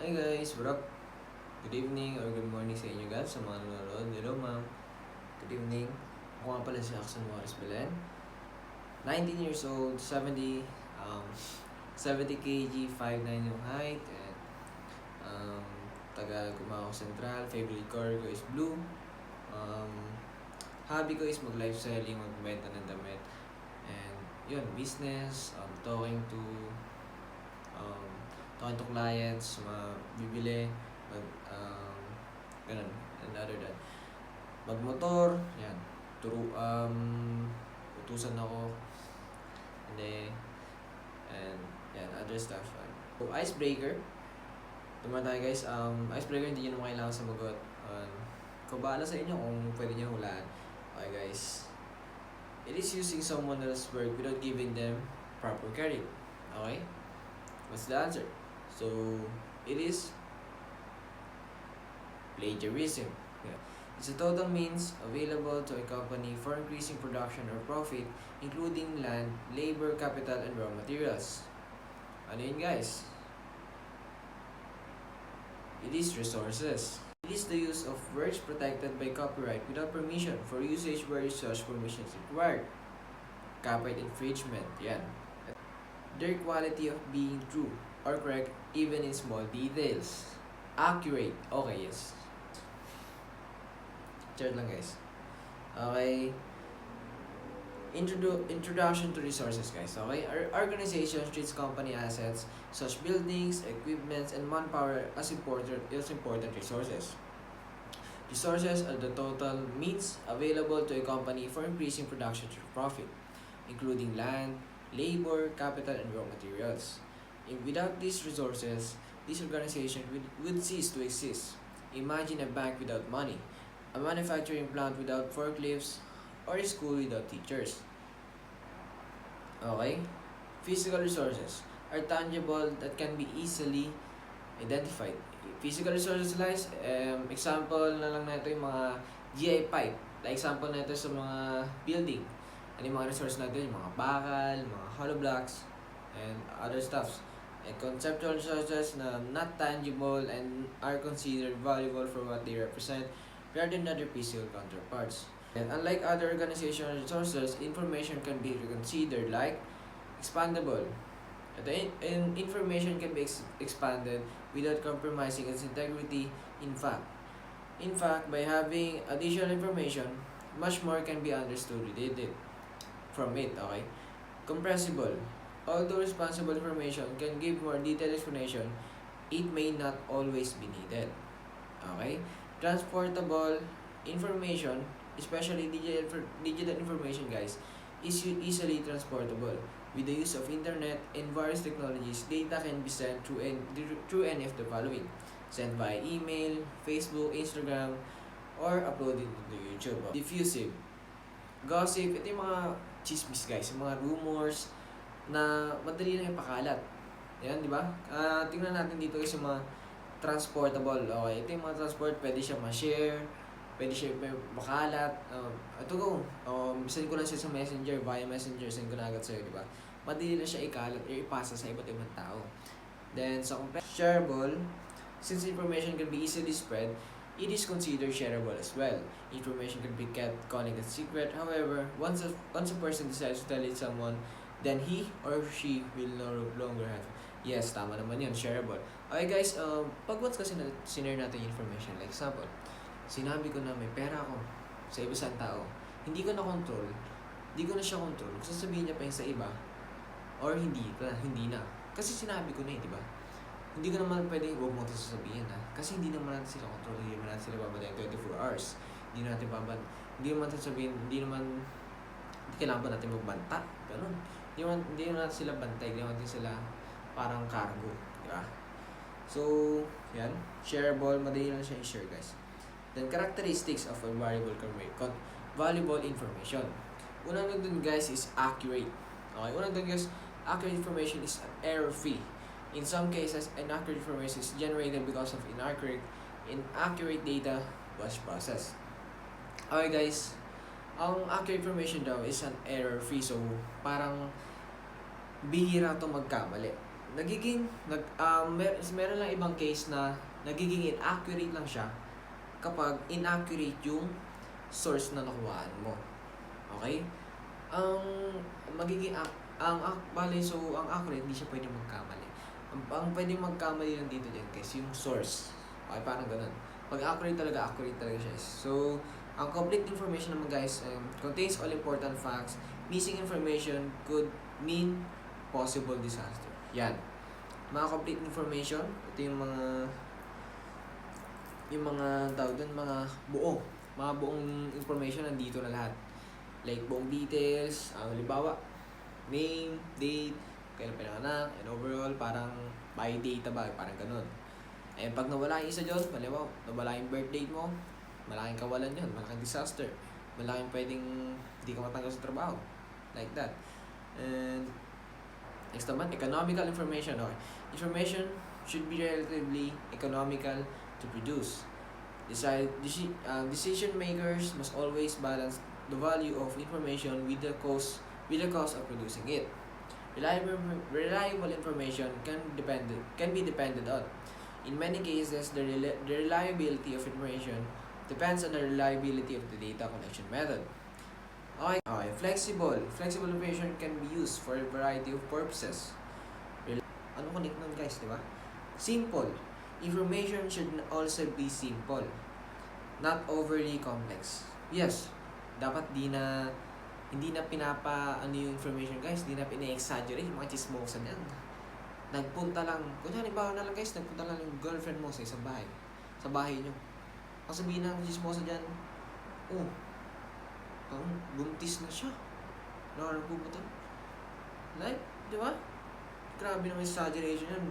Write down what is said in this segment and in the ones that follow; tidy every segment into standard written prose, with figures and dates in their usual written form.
Hi guys, what up? Good evening or good morning sa inyo guys, sa mga nanonood. Hello ma'am, good evening. Ako nga pala si Axon Morris Belen. 19 years old, 70 kg, 5'9" yung height, and um, taga Gumao Central. Favorite color ko is blue. Um, Hobby ko is mag-live selling, magbenta ng damit. And yun, business, um, talking to clients, mga bibili, ganun. And other than, magmotor, yan. Utusan ako, and then, and yan, other stuff. So, icebreaker. Tuma tayo guys, icebreaker hindi nyo naman kailangan sumagot. Kung bahala sa inyo kung pwede nyo hulaan. Okay guys. It is using someone else's work without giving them proper credit. Okay? What's the answer? So, it is plagiarism. Yeah. It's a total means available to a company for increasing production or profit, including land, labor, capital, and raw materials. Ano yun guys? It is resources. It is the use of words protected by copyright without permission for usage where such permission is required. Copyright infringement, yan. Their quality of being true or correct even in small details. Accurate, okay, yes. Chat lang guys. Okay. Introduction to resources guys. Okay. Our organization treats company assets such buildings, equipments, and manpower as important resources. Resources are the total means available to a company for increasing production to profit, including land, labor, capital, and raw materials. Without these resources, this organization would cease to exist. Imagine a bank without money, a manufacturing plant without forklifts, or a school without teachers. Okay? Physical resources are tangible that can be easily identified. Physical resources lies, example na lang na ito yung mga GI pipe. Like example na ito sa mga building. Ano yung mga resource natin? Yung mga bakal, mga hollow blocks, and other stuffs. And conceptual resources na not tangible and are considered valuable for what they represent rather than other physical counterparts. And unlike other organizational resources, information can be considered like expandable. Information can be expanded without compromising its integrity. In fact, by having additional information, much more can be understood related from it. Okay, compressible. Although responsible information can give more detailed explanation, it may not always be needed. Okay, transportable information, especially digital information, guys, is easily transportable. With the use of internet and various technologies, data can be sent through any of the following: sent by email, Facebook, Instagram, or uploaded to YouTube. Diffusive. Gossip, ito yung mga chismis guys, yung mga rumors na madali lang ipakalat. Yan, di ba? Tingnan natin dito guys yung mga transportable. Okay, ito yung mga transport, pwede siya ma-share, pwede siya makalat. Ito go, send ko lang siya sa messenger, via messenger, send ko na agad sa'yo, di ba? Madali lang siya ikalat or ipasa sa iba't ibang tao. Then, sa shareable, since information can be easily spread, it is considered shareable as well. Information can be kept calling it secret. However, once a person decides to tell it someone, then he or she will no longer have. Yes, tama naman yun, shareable. Okay guys, pag once kasi sinare natin yung information, like example, sinabi ko na may pera ako sa isang tao, hindi ko na siya control, kung sasabihin niya pa yung sa iba, or hindi na. Kasi sinabi ko na di ba? Hindi ko naman pwedeng huwag mo ito sasabihin ha. Kasi hindi naman natin sila control, hindi naman natin sila babadayan 24 hours. Hindi kailangan ba natin magbanta? Ganun. Hindi naman natin sila bantay, hindi naman natin sila parang cargo. Di ba? So, yan. Shareable, madali lang siya i-share guys. Then, characteristics of a valuable information. Unang dun guys is accurate. Okay, unang dun guys, accurate information is error-free. In some cases, inaccurate information is generated because of inaccurate data was processed. Okay guys, ang accurate information daw is an error-free. So, parang bihira to magkamali. meron lang ibang case na nagiging inaccurate lang siya kapag inaccurate yung source na nakuhaan mo. Okay? Ang magiging ang accurate hindi siya pwedeng magkamali. Ang pwedeng magkamali lang dito din guys, yung source. Okay, parang ganun. Pag accurate talaga siya. So, ang complete information naman guys contains all important facts. Missing information could mean possible disaster. Yan. Mga complete information, ito yung tawag doon, mga buong information nandito na lahat. Like buong details, halimbawa, name, date, kailan pinanganak, and overall, parang by data ba, parang ganun. And pag nawala yung isa dyan, halimbawa, nawala yung birth date mo, malaking kawalan yun, malaking disaster. Malaking pwedeng hindi ka matanggal sa trabaho. Like that. And next naman, economical information. Okay. Information should be relatively economical to produce. Decision makers must always balance the value of information with the cost of producing it. Reliable information can be depended on. In many cases, the reliability of information depends on the reliability of the data collection method. Okay. Flexible information can be used for a variety of purposes. Ano connect nun guys, di ba? Simple. Information should also be simple, not overly complex. Yes, dapat hindi na yung information guys, hindi na pina-exaggerate yung mga chismosa niyan. Nagpunta lang, kunyari ba na lang guys, nagpunta lang yung girlfriend mo sa isang bahay. Sa bahay nyo. Ang sabihin ng chismosa dyan, buntis na siya. Nakarap po ba ito? Like, di ba? Grabe naman exaggeration yan.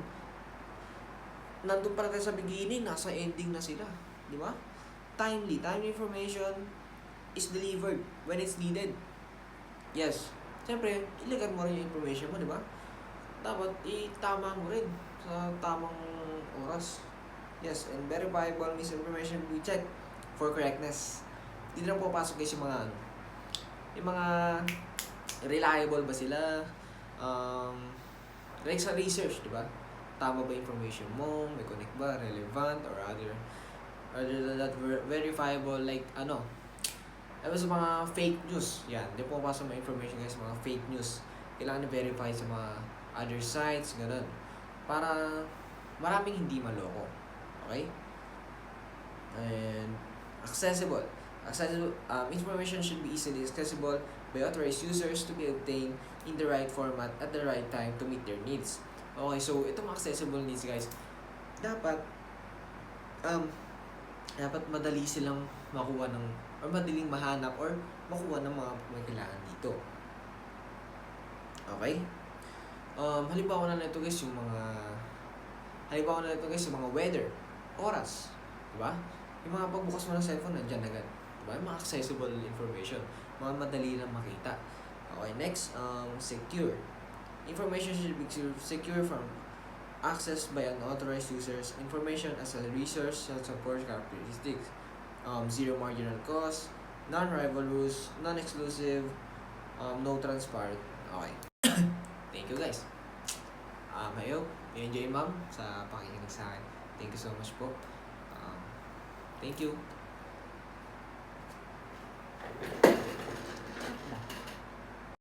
Nandun pa tayo sa beginning, nasa ending na sila. Di ba? Timely information is delivered when it's needed. Yes. Siyempre, ilagay mo rin yung information mo, di ba? Dapat itama mo rin sa tamang oras. Yes, and verifiable misinformation we check for correctness. Hindi na po pasok guys yung mga reliable ba sila? Like sa research, di ba? Tama ba information mo? May connect ba? Relevant? Or other than that, verifiable, like sa mga fake news. Yan, di po pasok mga information guys, mga fake news. Kailangan na-verify sa mga other sites, ganun. Para maraming hindi maloko. Okay? And accessible. Information should be easily accessible by authorized users to be obtained in the right format at the right time to meet their needs. Okay, so itong accessible needs guys, dapat madali silang makuha or madaling mahanap or makuha ng mga kailangan dito. Okay? Halimbawa na ito guys yung mga weather, oras, di ba? Yung mga pagbukas mo ng cellphone, nandyan agad. Diba? Yung mga accessible information. Mga madali lang makita. Okay, next, secure. Information should be secure from access by unauthorized users. Information as a resource that supports characteristics. Zero marginal cost, non-rival rules, non-exclusive, no transparent. Okay. Thank you guys. I hope you enjoy ma'am sa pakikinig sa akin. Thank you so much po. Thank you.